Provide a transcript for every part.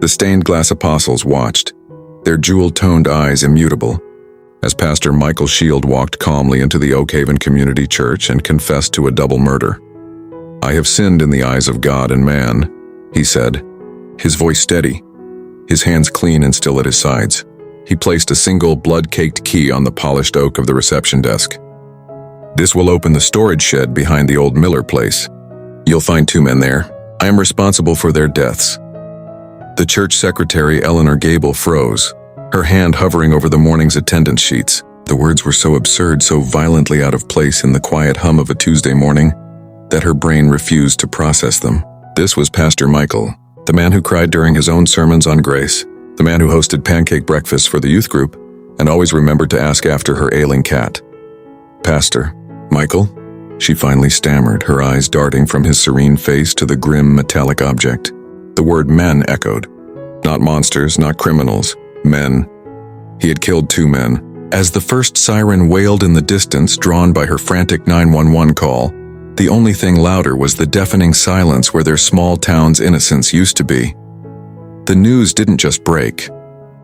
The stained-glass apostles watched, their jewel-toned eyes immutable, as Pastor Michael Shield walked calmly into the Oak Haven Community Church and confessed to a double murder. "I have sinned in the eyes of God and man," he said, his voice steady, his hands clean and still at his sides. He placed a single blood-caked key on the polished oak of the reception desk. "This will open the storage shed behind the old Miller place. You'll find 2 men there. I am responsible for their deaths." The church secretary, Eleanor Gable, froze, her hand hovering over the morning's attendance sheets. The words were so absurd, so violently out of place in the quiet hum of a Tuesday morning, that her brain refused to process them. This was Pastor Michael, the man who cried during his own sermons on grace, the man who hosted pancake breakfasts for the youth group and always remembered to ask after her ailing cat. "Pastor Michael?" she finally stammered, her eyes darting from his serene face to the grim metallic object. The word men echoed. Not monsters, not criminals, men. He had killed 2 men. As the first siren wailed in the distance, drawn by her frantic 911 call, the only thing louder was the deafening silence where their small town's innocence used to be. The news didn't just break.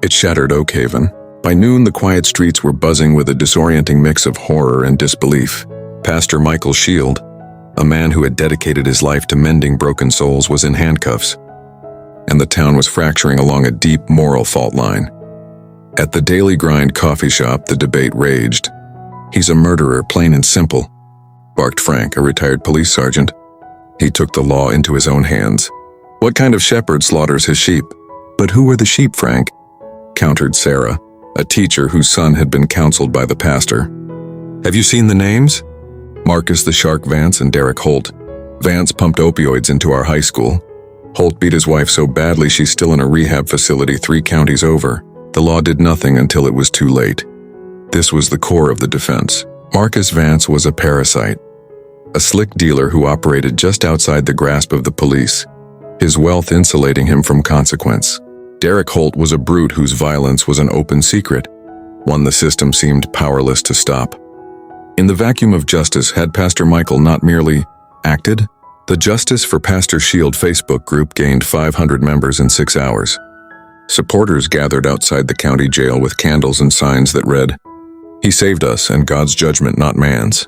It shattered Oak Haven. By noon, the quiet streets were buzzing with a disorienting mix of horror and disbelief. Pastor Michael Shield, a man who had dedicated his life to mending broken souls, was in handcuffs, and the town was fracturing along a deep moral fault line. At the Daily Grind coffee shop, the debate raged. "He's a murderer, plain and simple," barked Frank, a retired police sergeant. "He took the law into his own hands. What kind of shepherd slaughters his sheep?" "But who were the sheep, Frank?" countered Sarah, a teacher whose son had been counseled by the pastor. "Have you seen the names? Marcus the Shark Vance and Derek Holt. Vance pumped opioids into our high school. Holt beat his wife so badly she's still in a rehab facility 3 counties over. The law did nothing until it was too late." This was the core of the defense. Marcus Vance was a parasite, a slick dealer who operated just outside the grasp of the police, his wealth insulating him from consequence. Derek Holt was a brute whose violence was an open secret, one the system seemed powerless to stop. In the vacuum of justice, had Pastor Michael not merely acted? The Justice for Pastor Shield Facebook group gained 500 members in 6 hours. Supporters gathered outside the county jail with candles and signs that read, "He saved us and God's judgment, not man's."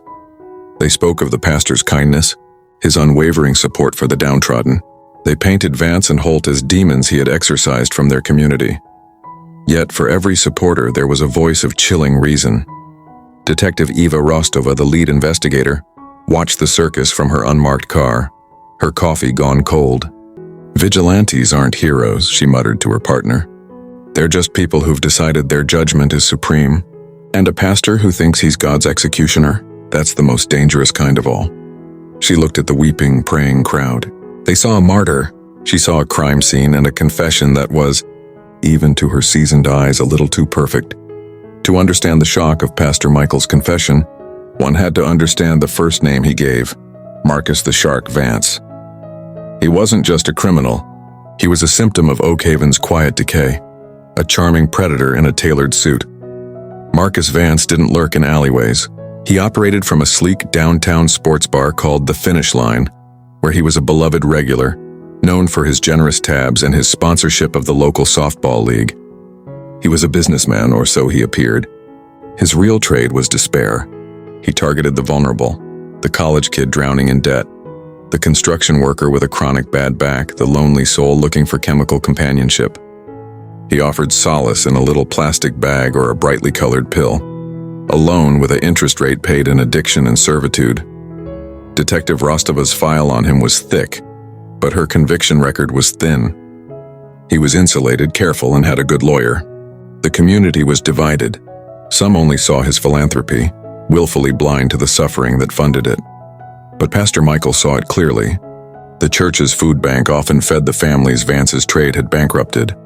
They spoke of the pastor's kindness, his unwavering support for the downtrodden. They painted Vance and Holt as demons he had exorcised from their community. Yet for every supporter there was a voice of chilling reason. Detective Eva Rostova, the lead investigator, watched the circus from her unmarked car, her coffee gone cold. "Vigilantes aren't heroes," she muttered to her partner. "They're just people who've decided their judgment is supreme. And a pastor who thinks he's God's executioner, that's the most dangerous kind of all." She looked at the weeping, praying crowd. They saw a martyr. She saw a crime scene and a confession that was, even to her seasoned eyes, a little too perfect. To understand the shock of Pastor Michael's confession, one had to understand the first name he gave, Marcus the Shark Vance. He wasn't just a criminal. He was a symptom of Oak Haven's quiet decay, a charming predator in a tailored suit. Marcus Vance didn't lurk in alleyways. He operated from a sleek downtown sports bar called the Finish Line, where he was a beloved regular, known for his generous tabs and his sponsorship of the local softball league. He was a businessman, or so he appeared. His real trade was despair. He targeted the vulnerable, the college kid drowning in debt, the construction worker with a chronic bad back, the lonely soul looking for chemical companionship. He offered solace in a little plastic bag or a brightly colored pill, a loan with an interest rate paid in addiction and servitude. Detective Rostova's file on him was thick, but her conviction record was thin. He was insulated, careful, and had a good lawyer. The community was divided. Some only saw his philanthropy, willfully blind to the suffering that funded it. But Pastor Michael saw it clearly. The church's food bank often fed the families Vance's trade had bankrupted.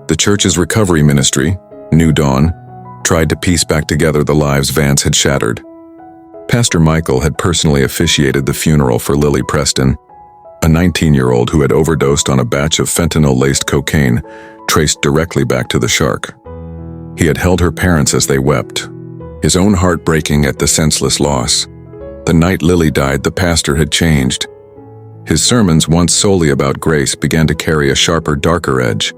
The church's recovery ministry, New Dawn, tried to piece back together the lives Vance had shattered. Pastor Michael had personally officiated the funeral for Lily Preston, a 19-year-old who had overdosed on a batch of fentanyl-laced cocaine traced directly back to the shark. He had held her parents as they wept, his own heart breaking at the senseless loss. The night Lily died, the pastor had changed. His sermons, once solely about grace, began to carry a sharper, darker edge,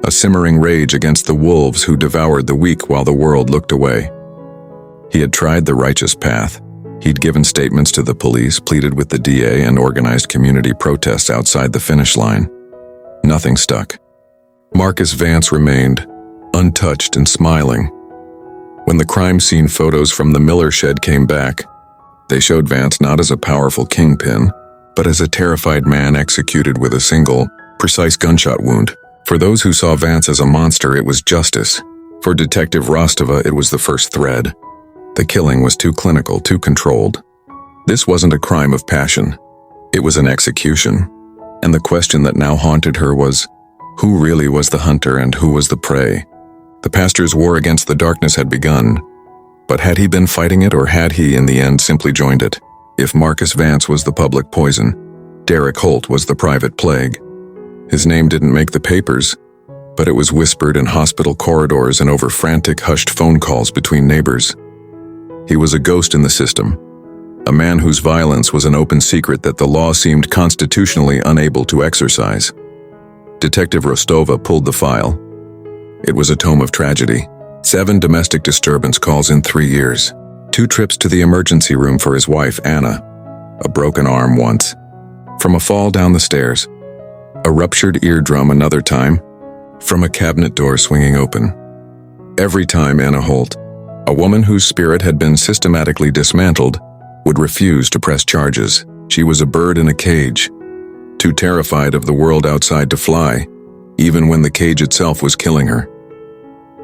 a simmering rage against the wolves who devoured the weak while the world looked away. He had tried the righteous path. He'd given statements to the police, pleaded with the DA, and organized community protests outside the finish line. Nothing stuck. Marcus Vance remained, untouched and smiling. When the crime scene photos from the Miller shed came back, they showed Vance not as a powerful kingpin, but as a terrified man executed with a single, precise gunshot wound. For those who saw Vance as a monster, it was justice. For Detective Rostova, it was the first thread. The killing was too clinical, too controlled. This wasn't a crime of passion. It was an execution. And the question that now haunted her was, who really was the hunter and who was the prey? The pastor's war against the darkness had begun, but had he been fighting it, or had he, in the end, simply joined it? If Marcus Vance was the public poison, Derek Holt was the private plague. His name didn't make the papers, but it was whispered in hospital corridors and over frantic, hushed phone calls between neighbors. He was a ghost in the system, a man whose violence was an open secret that the law seemed constitutionally unable to exercise. Detective Rostova pulled the file. It was a tome of tragedy. 7 domestic disturbance calls in 3 years. 2 trips to the emergency room for his wife, Anna. A broken arm once. From a fall down the stairs. A ruptured eardrum another time. From a cabinet door swinging open. Every time Anna Holt, a woman whose spirit had been systematically dismantled, would refuse to press charges. She was a bird in a cage, too terrified of the world outside to fly, even when the cage itself was killing her.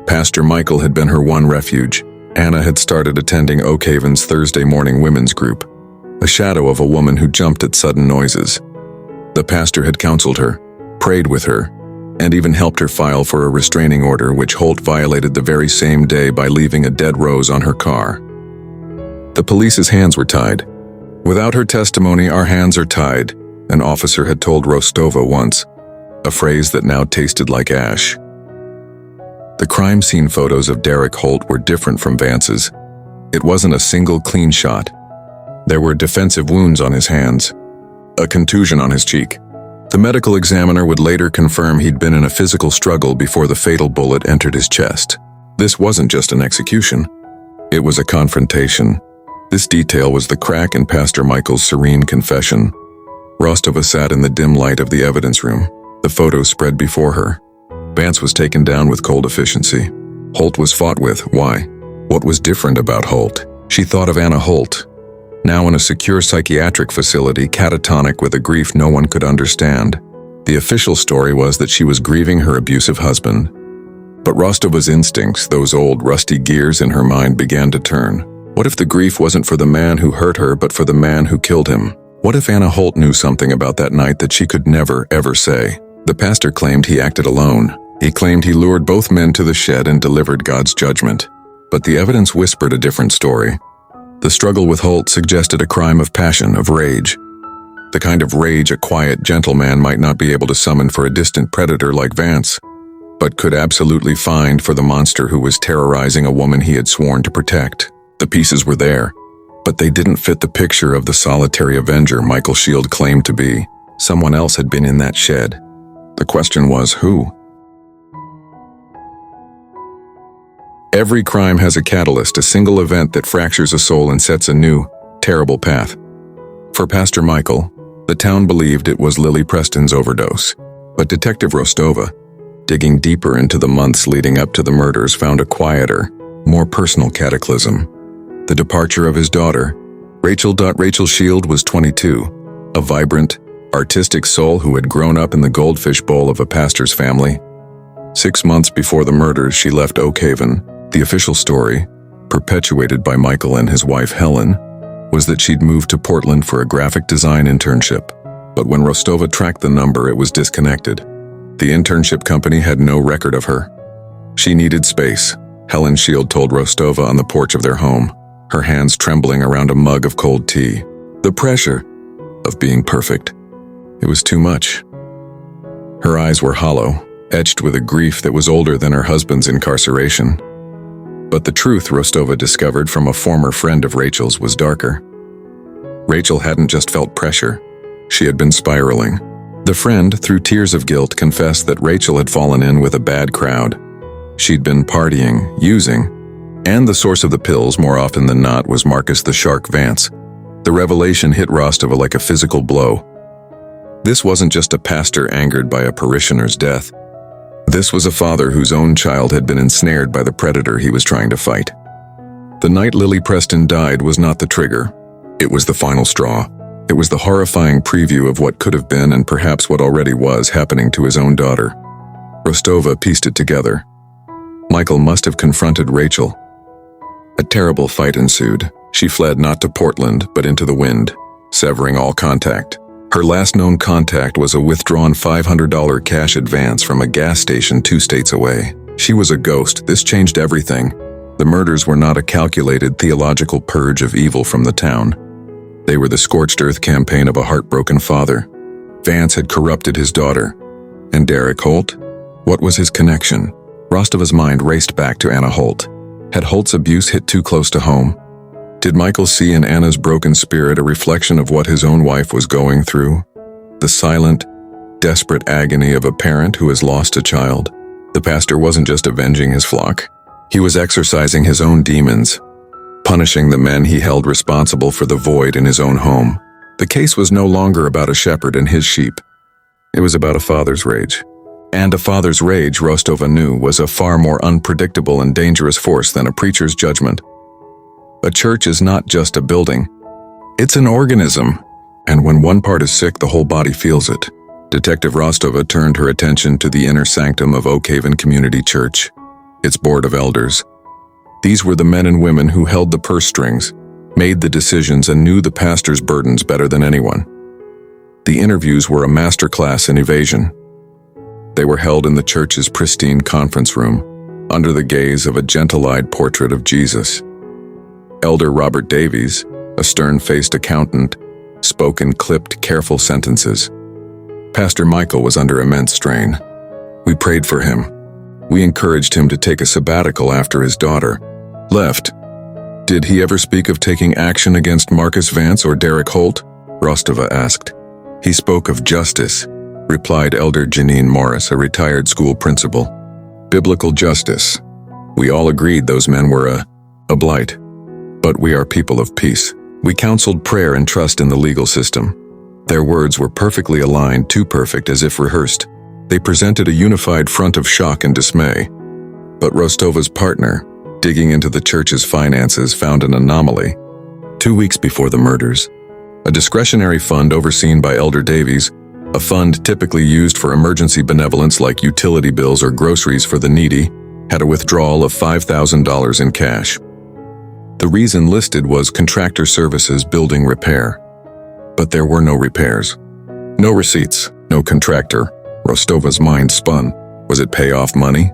Pastor Michael had been her one refuge. Anna had started attending Oak Haven's Thursday morning women's group, a shadow of a woman who jumped at sudden noises. The pastor had counseled her, prayed with her, and even helped her file for a restraining order, which Holt violated the very same day by leaving a dead rose on her car. The police's hands were tied. Without her testimony, our hands are tied, an officer had told Rostova once, a phrase that now tasted like ash. The crime scene photos of Derek Holt were different from Vance's. It wasn't a single clean shot. There were defensive wounds on his hands, a contusion on his cheek. The medical examiner would later confirm he'd been in a physical struggle before the fatal bullet entered his chest. This wasn't just an execution. It was a confrontation. This detail was the crack in Pastor Michael's serene confession. Rostova sat in the dim light of the evidence room. The photos spread before her. Vance was taken down with cold efficiency. Holt was fought with. Why? What was different about Holt? She thought of Anna Holt, now in a secure psychiatric facility, catatonic with a grief no one could understand. The official story was that she was grieving her abusive husband. But Rostova's instincts, those old rusty gears in her mind, began to turn. What if the grief wasn't for the man who hurt her, but for the man who killed him? What if Anna Holt knew something about that night that she could never, ever say? The pastor claimed he acted alone. He claimed he lured both men to the shed and delivered God's judgment. But the evidence whispered a different story. The struggle with Holt suggested a crime of passion, of rage. The kind of rage a quiet, gentle man might not be able to summon for a distant predator like Vance, but could absolutely find for the monster who was terrorizing a woman he had sworn to protect. The pieces were there, but they didn't fit the picture of the solitary avenger Michael Shield claimed to be. Someone else had been in that shed. The question was, who? Every crime has a catalyst, a single event that fractures a soul and sets a new, terrible path. For Pastor Michael, the town believed it was Lily Preston's overdose. But Detective Rostova, digging deeper into the months leading up to the murders, found a quieter, more personal cataclysm. The departure of his daughter. Rachel Shield was 22, a vibrant, artistic soul who had grown up in the goldfish bowl of a pastor's family. 6 months before the murders, she left Oak Haven. The official story, perpetuated by Michael and his wife Helen, was that she'd moved to Portland for a graphic design internship. But when Rostova tracked the number, it was disconnected. The internship company had no record of her. She needed space, Helen Shield told Rostova on the porch of their home, her hands trembling around a mug of cold tea. The pressure of being perfect. It was too much. Her eyes were hollow, etched with a grief that was older than her husband's incarceration. But the truth, Rostova discovered from a former friend of Rachel's, was darker. Rachel hadn't just felt pressure. she had been spiraling. The friend, through tears of guilt, confessed that Rachel had fallen in with a bad crowd. She'd been partying, using, and the source of the pills, more often than not, was Marcus the Shark Vance. The revelation hit Rostova like a physical blow. This wasn't just a pastor angered by a parishioner's death. This was a father whose own child had been ensnared by the predator he was trying to fight. The night Lily Preston died was not the trigger. It was the final straw. It was the horrifying preview of what could have been and perhaps what already was happening to his own daughter. Rostova pieced it together. Michael must have confronted Rachel. A terrible fight ensued. She fled not to Portland, but into the wind, severing all contact. Her last known contact was a withdrawn $500 cash advance from a gas station 2 states away. She was a ghost. This changed everything. The murders were not a calculated theological purge of evil from the town. They were the scorched earth campaign of a heartbroken father. Vance had corrupted his daughter. And Derek Holt? What was his connection? Rostova's mind raced back to Anna Holt. Had Holt's abuse hit too close to home? Did Michael see in Anna's broken spirit a reflection of what his own wife was going through? The silent, desperate agony of a parent who has lost a child? The pastor wasn't just avenging his flock. He was exorcising his own demons, punishing the men he held responsible for the void in his own home. The case was no longer about a shepherd and his sheep. It was about a father's rage. And a father's rage, Rostova knew, was a far more unpredictable and dangerous force than a preacher's judgment. A church is not just a building. It's an organism, and when one part is sick, the whole body feels it. Detective Rostova turned her attention to the inner sanctum of Oak Haven Community Church, its board of elders. These were the men and women who held the purse strings, made the decisions, and knew the pastor's burdens better than anyone. The interviews were a masterclass in evasion. They were held in the church's pristine conference room, under the gaze of a gentle-eyed portrait of Jesus. Elder Robert Davies, a stern-faced accountant, spoke in clipped, careful sentences. Pastor Michael was under immense strain. We prayed for him. We encouraged him to take a sabbatical after his daughter left. Did he ever speak of taking action against Marcus Vance or Derek Holt? Rostova asked. He spoke of justice, replied Elder Janine Morris, a retired school principal. Biblical justice. We all agreed those men were a blight. But we are people of peace. We counseled prayer and trust in the legal system. Their words were perfectly aligned, too perfect as if rehearsed. They presented a unified front of shock and dismay. But Rostova's partner, digging into the church's finances, found an anomaly. 2 weeks before the murders, a discretionary fund overseen by Elder Davies, a fund typically used for emergency benevolence like utility bills or groceries for the needy, had a withdrawal of $5,000 in cash. The reason listed was contractor services building repair. But there were no repairs. No receipts, no contractor. Rostova's mind spun. Was it payoff money?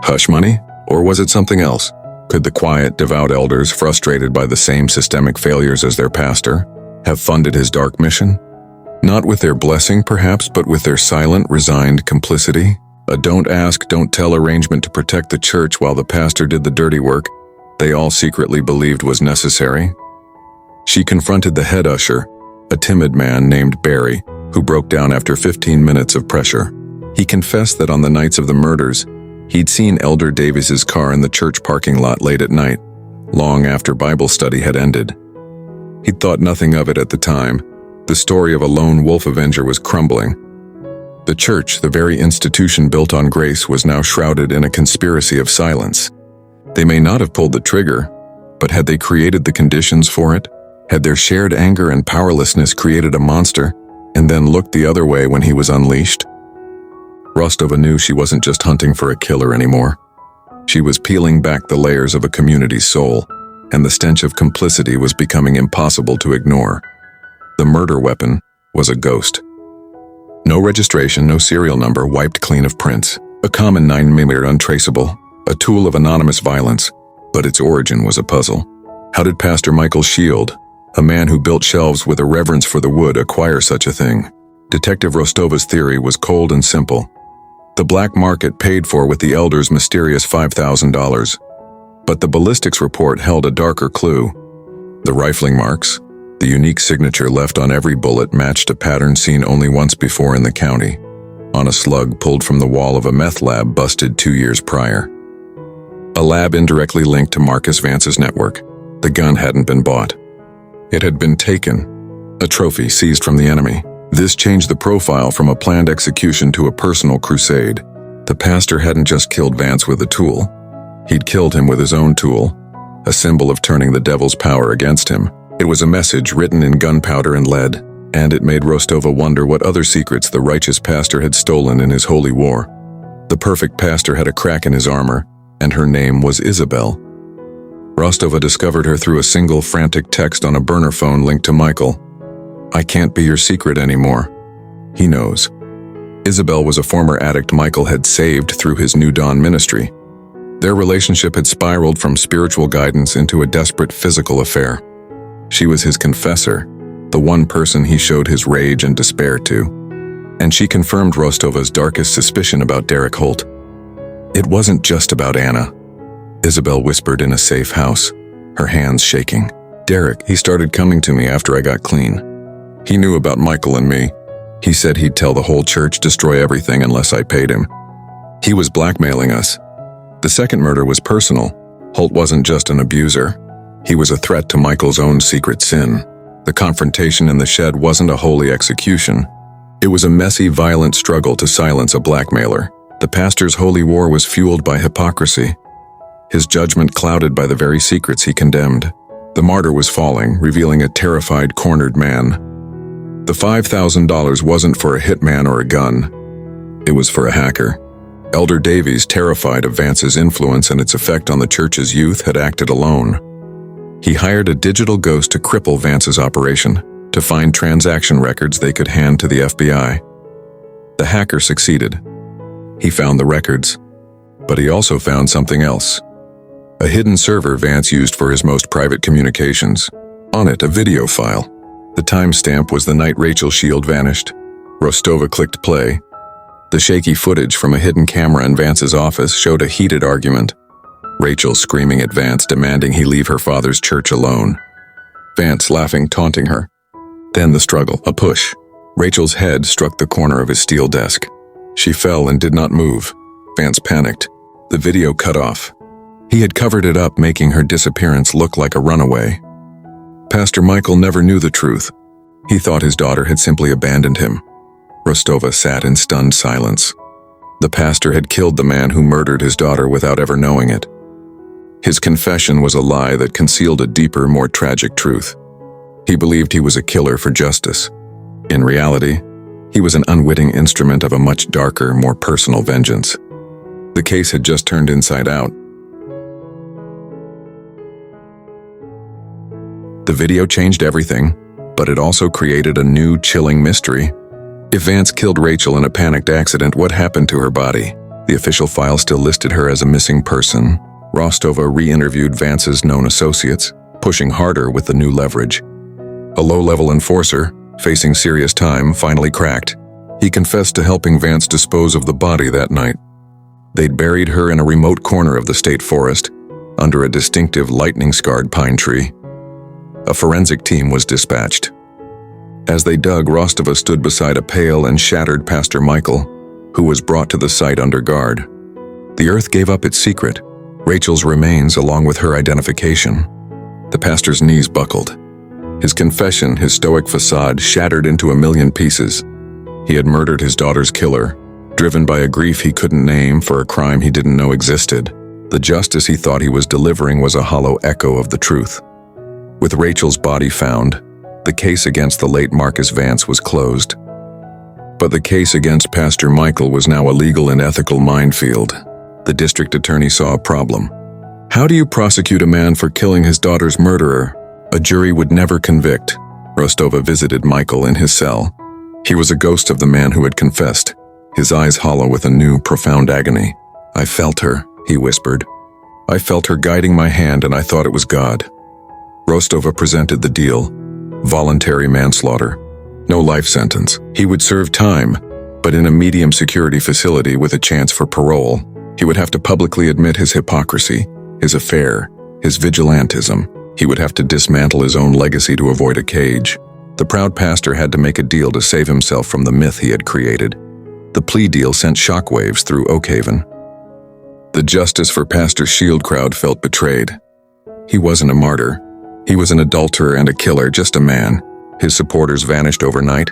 Hush money? Or was it something else? Could the quiet, devout elders, frustrated by the same systemic failures as their pastor, have funded his dark mission? Not with their blessing, perhaps, but with their silent, resigned complicity? A don't ask, don't tell arrangement to protect the church while the pastor did the dirty work they all secretly believed was necessary? She confronted the head usher, a timid man named Barry, who broke down after 15 minutes of pressure. He confessed that on the nights of the murders, he'd seen Elder Davies's car in the church parking lot late at night, long after Bible study had ended. He'd thought nothing of it at the time. The story of a lone wolf avenger was crumbling. The church, the very institution built on grace, was now shrouded in a conspiracy of silence. They may not have pulled the trigger, but had they created the conditions for it? Had their shared anger and powerlessness created a monster, and then looked the other way when he was unleashed? Rostova knew she wasn't just hunting for a killer anymore. She was peeling back the layers of a community's soul, and the stench of complicity was becoming impossible to ignore. The murder weapon was a ghost. No registration, no serial number, wiped clean of prints. A common 9mm untraceable, a tool of anonymous violence, but its origin was a puzzle. How did Pastor Michael Shield, a man who built shelves with a reverence for the wood, acquire such a thing? Detective Rostova's theory was cold and simple. The black market paid for with the elder's mysterious $5,000. But the ballistics report held a darker clue. The rifling marks, The unique signature left on every bullet matched a pattern seen only once before in the county, on a slug pulled from the wall of a meth lab busted 2 years prior. A lab indirectly linked to Marcus Vance's network. The gun hadn't been bought. It had been taken, a trophy seized from the enemy. This changed the profile from a planned execution to a personal crusade. The pastor hadn't just killed Vance with a tool. He'd killed him with his own tool, a symbol of turning the devil's power against him. It was a message written in gunpowder and lead, and it made Rostova wonder what other secrets the righteous pastor had stolen in his holy war. The perfect pastor had a crack in his armor, and her name was Isabel. Rostova discovered her through a single frantic text on a burner phone linked to Michael. "I can't be your secret anymore. He knows." Isabel was a former addict Michael had saved through his New Dawn ministry. Their relationship had spiraled from spiritual guidance into a desperate physical affair. She was his confessor, the one person he showed his rage and despair to. And she confirmed Rostova's darkest suspicion about Derek Holt. "It wasn't just about Anna," Isabel whispered in a safe house, her hands shaking. "Derek, he started coming to me after I got clean. He knew about Michael and me. He said he'd tell the whole church, destroy everything unless I paid him. He was blackmailing us. The second murder was personal. Holt wasn't just an abuser. He was a threat to Michael's own secret sin. The confrontation in the shed wasn't a holy execution. It was a messy, violent struggle to silence a blackmailer. The pastor's holy war was fueled by hypocrisy, his judgment clouded by the very secrets he condemned. The martyr was falling, revealing a terrified, cornered man. The $5,000 wasn't for a hitman or a gun. It was for a hacker. Elder Davies, terrified of Vance's influence and its effect on the church's youth, had acted alone. He hired a digital ghost to cripple Vance's operation, to find transaction records they could hand to the FBI. The hacker succeeded. He found the records, but he also found something else. A hidden server Vance used for his most private communications. On it, a video file. The timestamp was the night Rachel Shield vanished. Rostova clicked play. The shaky footage from a hidden camera in Vance's office showed a heated argument. Rachel screaming at Vance, demanding he leave her father's church alone. Vance laughing, taunting her. Then the struggle, a push. Rachel's head struck the corner of his steel desk. She fell and did not move. Vance panicked. The video cut off. He had covered it up, making her disappearance look like a runaway. Pastor Michael never knew the truth. He thought his daughter had simply abandoned him. Rostova sat in stunned silence. The pastor had killed the man who murdered his daughter without ever knowing it. His confession was a lie that concealed a deeper, more tragic truth. He believed he was a killer for justice. In reality, he was an unwitting instrument of a much darker, more personal vengeance. The case had just turned inside out. The video changed everything, but it also created a new, chilling mystery. If Vance killed Rachel in a panicked accident, what happened to her body? The official file still listed her as a missing person. Rostova re-interviewed Vance's known associates, pushing harder with the new leverage. A low-level enforcer, facing serious time, finally cracked. He confessed to helping Vance dispose of the body that night. They'd buried her in a remote corner of the state forest, under a distinctive lightning-scarred pine tree. A forensic team was dispatched. As they dug, Rostova stood beside a pale and shattered Pastor Michael, who was brought to the site under guard. The earth gave up its secret, Rachel's remains along with her identification. The pastor's knees buckled. His confession, his stoic facade, shattered into a million pieces. He had murdered his daughter's killer, driven by a grief he couldn't name for a crime he didn't know existed. The justice he thought he was delivering was a hollow echo of the truth. With Rachel's body found, the case against the late Marcus Vance was closed. But the case against Pastor Michael was now a legal and ethical minefield. The district attorney saw a problem. How do you prosecute a man for killing his daughter's murderer? A jury would never convict. Rostova visited Michael in his cell. He was a ghost of the man who had confessed, his eyes hollow with a new, profound agony. "I felt her," he whispered. "I felt her guiding my hand, and I thought it was God." Rostova presented the deal. Voluntary manslaughter. No life sentence. He would serve time, but in a medium security facility with a chance for parole. He would have to publicly admit his hypocrisy, his affair, his vigilantism. He would have to dismantle his own legacy to avoid a cage. The proud pastor had to make a deal to save himself from the myth he had created. The plea deal sent shockwaves through Oakhaven. The Justice for Pastor Shield crowd felt betrayed. He wasn't a martyr. He was an adulterer and a killer, just a man. His supporters vanished overnight,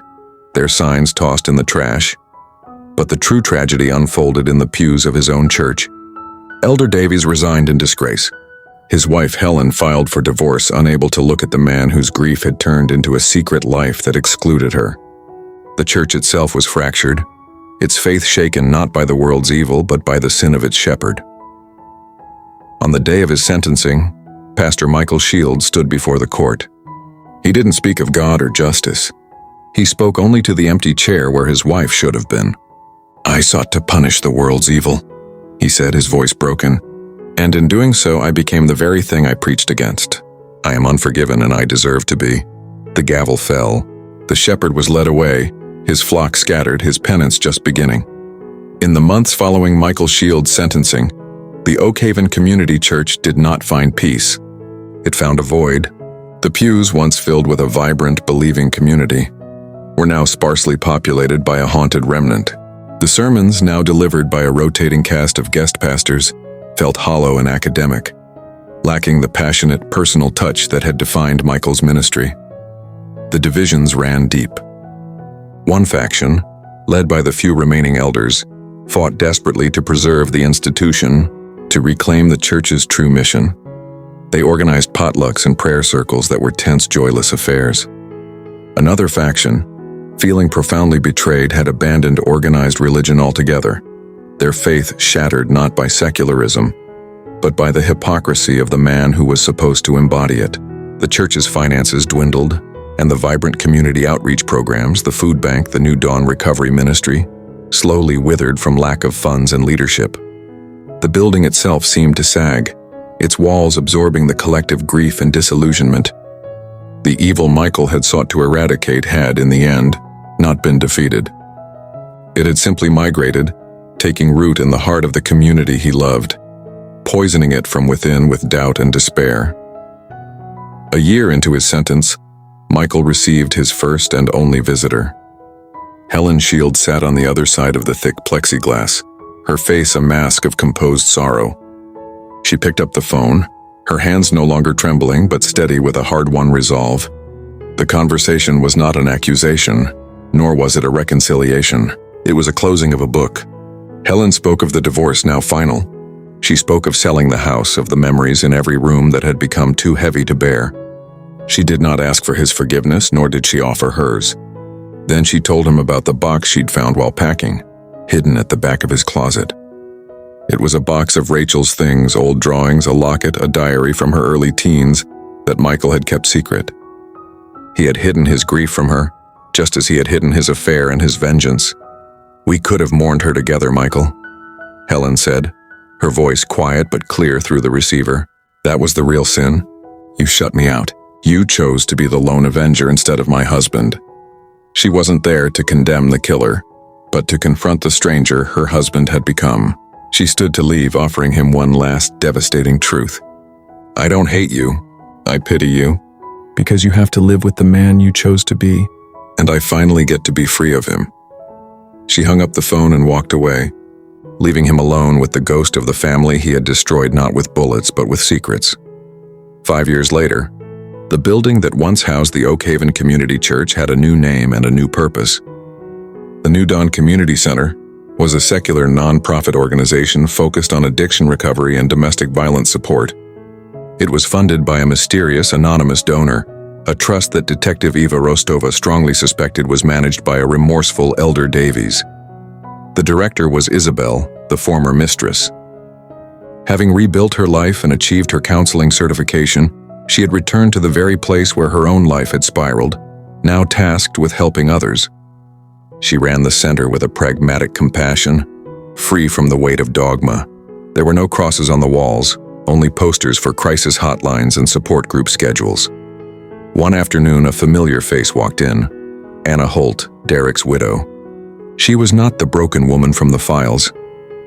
their signs tossed in the trash. But the true tragedy unfolded in the pews of his own church. Elder Davies resigned in disgrace. His wife Helen filed for divorce, unable to look at the man whose grief had turned into a secret life that excluded her. The church itself was fractured, its faith shaken not by the world's evil but by the sin of its shepherd. On the day of his sentencing, Pastor Michael Shield stood before the court. He didn't speak of God or justice. He spoke only to the empty chair where his wife should have been. "I sought to punish the world's evil," he said, his voice broken. "And in doing so, I became the very thing I preached against. I am unforgiven and I deserve to be." The gavel fell. The shepherd was led away, his flock scattered, his penance just beginning. In the months following Michael Shield's sentencing, the Oakhaven Community Church did not find peace. It found a void. The pews, once filled with a vibrant, believing community, were now sparsely populated by a haunted remnant. The sermons, now delivered by a rotating cast of guest pastors, felt hollow and academic, lacking the passionate, personal touch that had defined Michael's ministry. The divisions ran deep. One faction, led by the few remaining elders, fought desperately to preserve the institution, to reclaim the church's true mission. They organized potlucks and prayer circles that were tense, joyless affairs. Another faction, feeling profoundly betrayed, had abandoned organized religion altogether, their faith shattered not by secularism, but by the hypocrisy of the man who was supposed to embody it. The church's finances dwindled, and the vibrant community outreach programs, the food bank, the New Dawn Recovery Ministry, slowly withered from lack of funds and leadership. The building itself seemed to sag, its walls absorbing the collective grief and disillusionment. The evil Michael had sought to eradicate had, in the end, not been defeated. It had simply migrated, taking root in the heart of the community he loved, poisoning it from within with doubt and despair. A year into his sentence, Michael received his first and only visitor. Helen Shield sat on the other side of the thick plexiglass, her face a mask of composed sorrow. She picked up the phone, her hands no longer trembling but steady with a hard-won resolve. The conversation was not an accusation, nor was it a reconciliation. It was a closing of a book. Helen spoke of the divorce now final. She spoke of selling the house, of the memories in every room that had become too heavy to bear. She did not ask for his forgiveness, nor did she offer hers. Then she told him about the box she'd found while packing, hidden at the back of his closet. It was a box of Rachel's things, old drawings, a locket, a diary from her early teens that Michael had kept secret. He had hidden his grief from her, just as he had hidden his affair and his vengeance. "We could have mourned her together, Michael," Helen said, her voice quiet but clear through the receiver. "That was the real sin. You shut me out. You chose to be the lone avenger instead of my husband." She wasn't there to condemn the killer, but to confront the stranger her husband had become. She stood to leave, offering him one last devastating truth. "I don't hate you. I pity you, because you have to live with the man you chose to be, and I finally get to be free of him." She hung up the phone and walked away, leaving him alone with the ghost of the family he had destroyed not with bullets but with secrets. 5 years later, the building that once housed the Oakhaven Community Church had a new name and a new purpose. The New Dawn Community Center was a secular non-profit organization focused on addiction recovery and domestic violence support. It was funded by a mysterious anonymous donor, a trust that Detective Eva Rostova strongly suspected was managed by a remorseful Elder Davies. The director was Isabel, the former mistress. Having rebuilt her life and achieved her counseling certification, she had returned to the very place where her own life had spiraled, now tasked with helping others. She ran the center with a pragmatic compassion, free from the weight of dogma. There were no crosses on the walls, only posters for crisis hotlines and support group schedules. One afternoon, a familiar face walked in, Anna Holt, Derek's widow. She was not the broken woman from the files,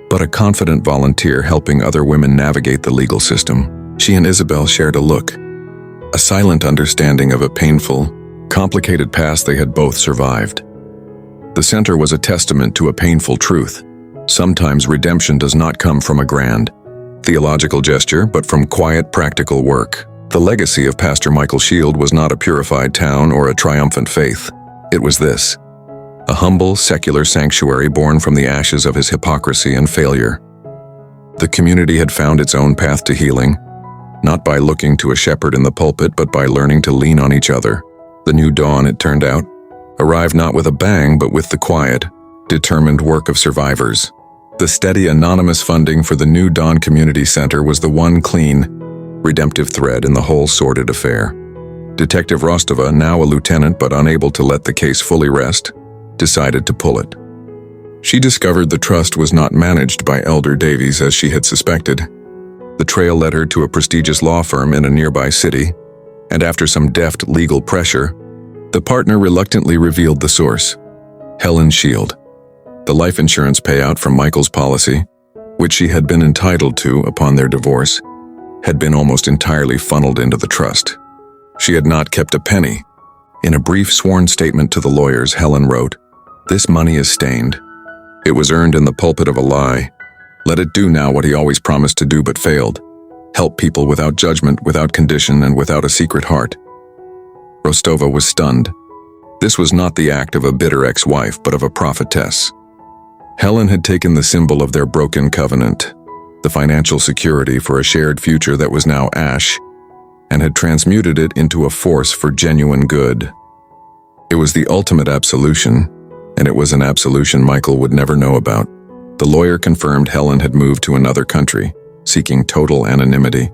but a confident volunteer helping other women navigate the legal system. She and Isabel shared a look, a silent understanding of a painful, complicated past they had both survived. The center was a testament to a painful truth. Sometimes redemption does not come from a grand, theological gesture, but from quiet, practical work. The legacy of Pastor Michael Shield was not a purified town or a triumphant faith. It was this: a humble, secular sanctuary born from the ashes of his hypocrisy and failure. The community had found its own path to healing, not by looking to a shepherd in the pulpit, but by learning to lean on each other. The new dawn, it turned out, arrived not with a bang, but with the quiet, determined work of survivors. The steady, anonymous funding for the New Dawn Community Center was the one clean, redemptive thread in the whole sordid affair. Detective Rostova, now a lieutenant but unable to let the case fully rest, decided to pull it. She discovered the trust was not managed by Elder Davies as she had suspected. The trail led her to a prestigious law firm in a nearby city, and after some deft legal pressure, the partner reluctantly revealed the source: Helen Shield. The life insurance payout from Michael's policy, which she had been entitled to upon their divorce, had been almost entirely funneled into the trust. She had not kept a penny. In a brief sworn statement to the lawyers, Helen wrote, "This money is stained. It was earned in the pulpit of a lie. Let it do now what he always promised to do but failed: help people without judgment, without condition, and without a secret heart." Rostova was stunned. This was not the act of a bitter ex-wife, but of a prophetess. Helen had taken the symbol of their broken covenant, the financial security for a shared future that was now ash, and had transmuted it into a force for genuine good. It was the ultimate absolution, and it was an absolution Michael would never know about. The lawyer confirmed Helen had moved to another country, seeking total anonymity.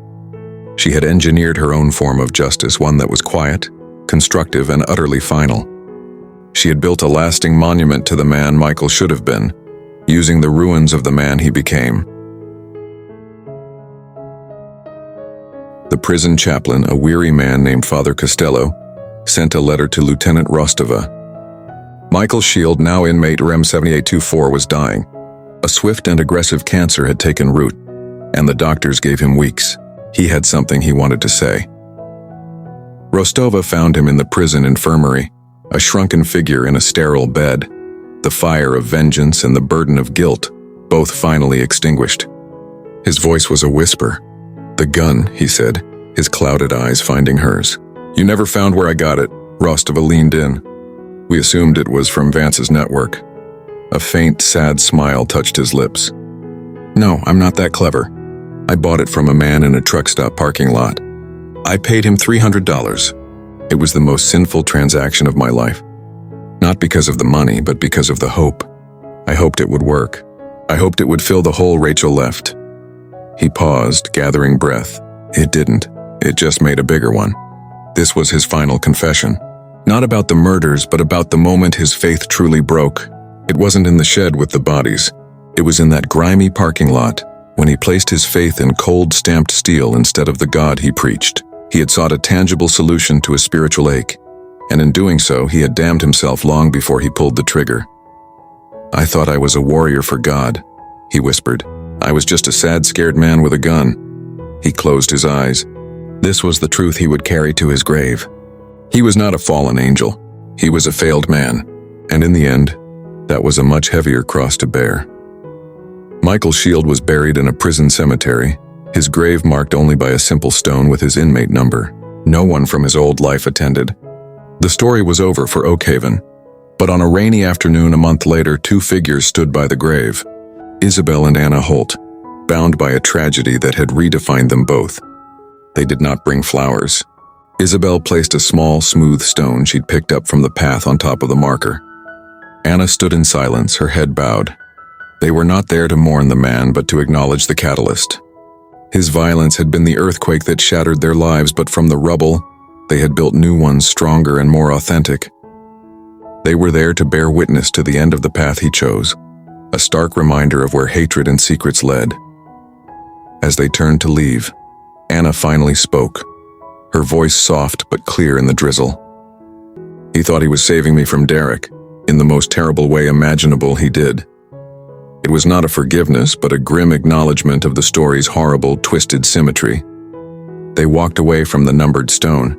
She had engineered her own form of justice, one that was quiet, constructive, and utterly final. She had built a lasting monument to the man Michael should have been, using the ruins of the man he became. The prison chaplain, a weary man named Father Costello, sent a letter to Lieutenant Rostova. Michael Shield, now inmate REM 7824, was dying. A swift and aggressive cancer had taken root, and the doctors gave him weeks. He had something he wanted to say. Rostova found him in the prison infirmary, a shrunken figure in a sterile bed, the fire of vengeance and the burden of guilt, both finally extinguished. His voice was a whisper. "The gun," he said, his clouded eyes finding hers. "You never found where I got it." Rostova leaned in. "We assumed it was from Vance's network." A faint, sad smile touched his lips. "No, I'm not that clever. I bought it from a man in a truck stop parking lot. I paid him $300. It was the most sinful transaction of my life. Not because of the money, but because of the hope. I hoped it would work. I hoped it would fill the hole Rachel left." He paused, gathering breath. It didn't. It just made a bigger one. This was his final confession. Not about the murders, but about the moment his faith truly broke. It wasn't in the shed with the bodies. It was in that grimy parking lot, when he placed his faith in cold, stamped steel instead of the God he preached. He had sought a tangible solution to a spiritual ache, and in doing so, he had damned himself long before he pulled the trigger. "I thought I was a warrior for God," he whispered. "I was just a sad, scared man with a gun." He closed his eyes. This was the truth he would carry to his grave. He was not a fallen angel. He was a failed man, and in the end, that was a much heavier cross to bear. Michael Shield was buried in a prison cemetery, his grave marked only by a simple stone with his inmate number. No one from his old life attended. The story was over for Oakhaven, but on a rainy afternoon a month later, two figures stood by the grave: Isabel and Anna Holt, bound by a tragedy that had redefined them both. They did not bring flowers. Isabel placed a small, smooth stone she'd picked up from the path on top of the marker. Anna stood in silence, her head bowed. They were not there to mourn the man, but to acknowledge the catalyst. His violence had been the earthquake that shattered their lives, but from the rubble, they had built new ones, stronger and more authentic. They were there to bear witness to the end of the path he chose, a stark reminder of where hatred and secrets led. As they turned to leave, Anna finally spoke, her voice soft but clear in the drizzle. "He thought he was saving me from Derek. In the most terrible way imaginable, he did." It was not a forgiveness, but a grim acknowledgement of the story's horrible, twisted symmetry. They walked away from the numbered stone,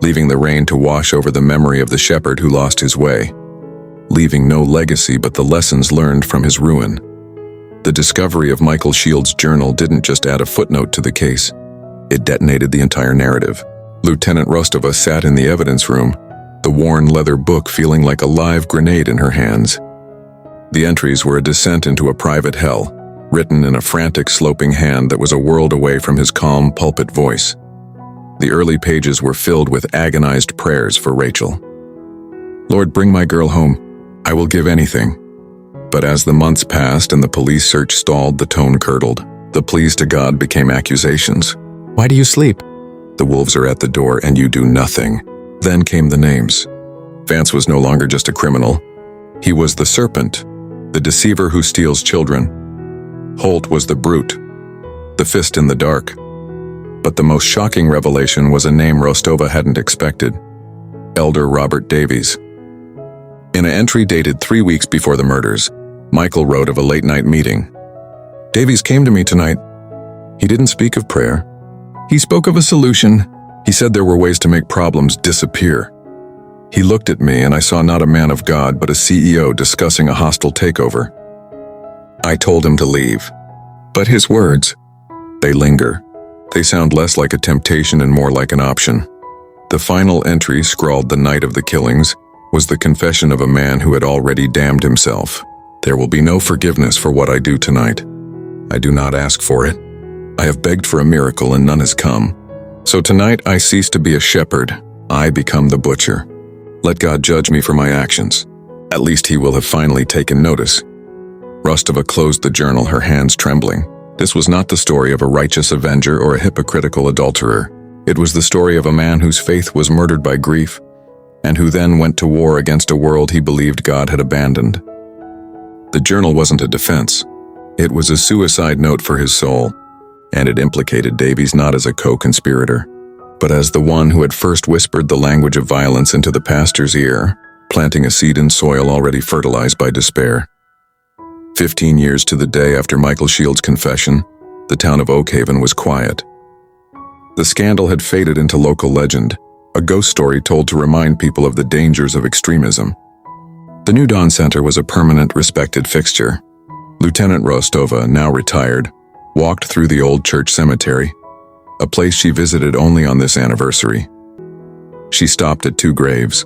leaving the rain to wash over the memory of the shepherd who lost his way, leaving no legacy but the lessons learned from his ruin. The discovery of Michael Shield's journal didn't just add a footnote to the case, it detonated the entire narrative. Lieutenant Rostova sat in the evidence room, the worn leather book feeling like a live grenade in her hands. The entries were a descent into a private hell, written in a frantic, sloping hand that was a world away from his calm pulpit voice. The early pages were filled with agonized prayers for Rachel. "Lord, bring my girl home. I will give anything." But as the months passed and the police search stalled, the tone curdled. The pleas to God became accusations. "Why do you sleep? The wolves are at the door and you do nothing." Then came the names. Vance was no longer just a criminal. He was the serpent, the deceiver who steals children. Holt was the brute, the fist in the dark. But the most shocking revelation was a name Rostova hadn't expected: Elder Robert Davies. In an entry dated 3 weeks before the murders, Michael wrote of a late-night meeting. "Davies came to me tonight. He didn't speak of prayer. He spoke of a solution. He said there were ways to make problems disappear. He looked at me and I saw not a man of God but a CEO discussing a hostile takeover. I told him to leave. But his words, they linger. They sound less like a temptation and more like an option." The final entry, scrawled the night of the killings, was the confession of a man who had already damned himself. "There will be no forgiveness for what I do tonight. I do not ask for it. I have begged for a miracle and none has come. So tonight I cease to be a shepherd. I become the butcher. Let God judge me for my actions. At least he will have finally taken notice." Rostova closed the journal, her hands trembling. This was not the story of a righteous avenger or a hypocritical adulterer. It was the story of a man whose faith was murdered by grief, and who then went to war against a world he believed God had abandoned. The journal wasn't a defense. It was a suicide note for his soul, and it implicated Davies not as a co-conspirator, but as the one who had first whispered the language of violence into the pastor's ear, planting a seed in soil already fertilized by despair. 15 years to the day after Michael Shield's confession, the town of Oakhaven was quiet. The scandal had faded into local legend, a ghost story told to remind people of the dangers of extremism. The New Dawn Center was a permanent, respected fixture. Lieutenant Rostova, now retired, walked through the old church cemetery, a place she visited only on this anniversary. She stopped at 2 graves.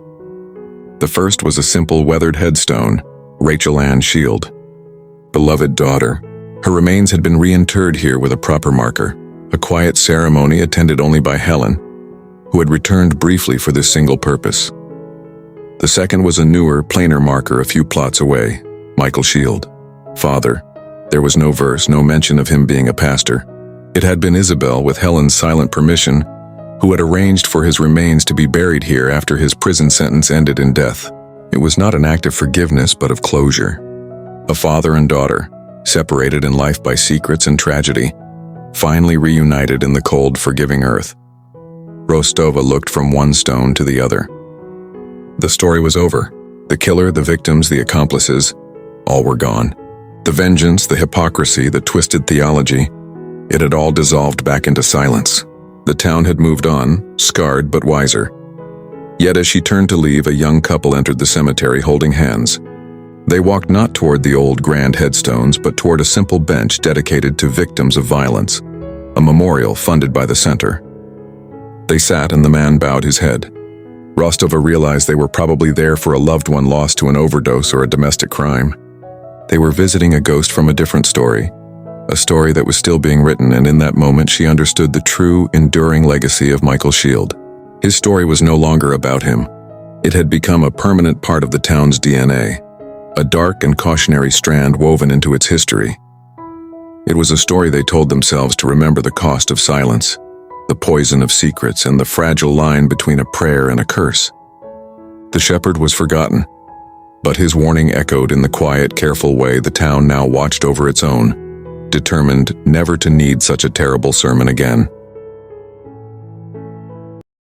The first was a simple weathered headstone, Rachel Ann Shield. Beloved daughter. Her remains had been reinterred here with a proper marker, a quiet ceremony attended only by Helen, who had returned briefly for this single purpose. The second was a newer, plainer marker a few plots away, Michael Shield. Father. There was no verse, no mention of him being a pastor. It had been Isabel, with Helen's silent permission, who had arranged for his remains to be buried here after his prison sentence ended in death. It was not an act of forgiveness, but of closure. A father and daughter, separated in life by secrets and tragedy, finally reunited in the cold, forgiving earth. Rostova looked from one stone to the other. The story was over. The killer, the victims, the accomplices, all were gone. The vengeance, the hypocrisy, the twisted theology, it had all dissolved back into silence. The town had moved on, scarred but wiser. Yet as she turned to leave, a young couple entered the cemetery holding hands. They walked not toward the old grand headstones, but toward a simple bench dedicated to victims of violence, a memorial funded by the center. They sat and the man bowed his head. Rostova realized they were probably there for a loved one lost to an overdose or a domestic crime. They were visiting a ghost from a different story, a story that was still being written, and in that moment she understood the true, enduring legacy of Michael Shield. His story was no longer about him. It had become a permanent part of the town's DNA, a dark and cautionary strand woven into its history. It was a story they told themselves to remember the cost of silence, the poison of secrets, and the fragile line between a prayer and a curse. The shepherd was forgotten, but his warning echoed in the quiet, careful way the town now watched over its own, determined never to need such a terrible sermon again.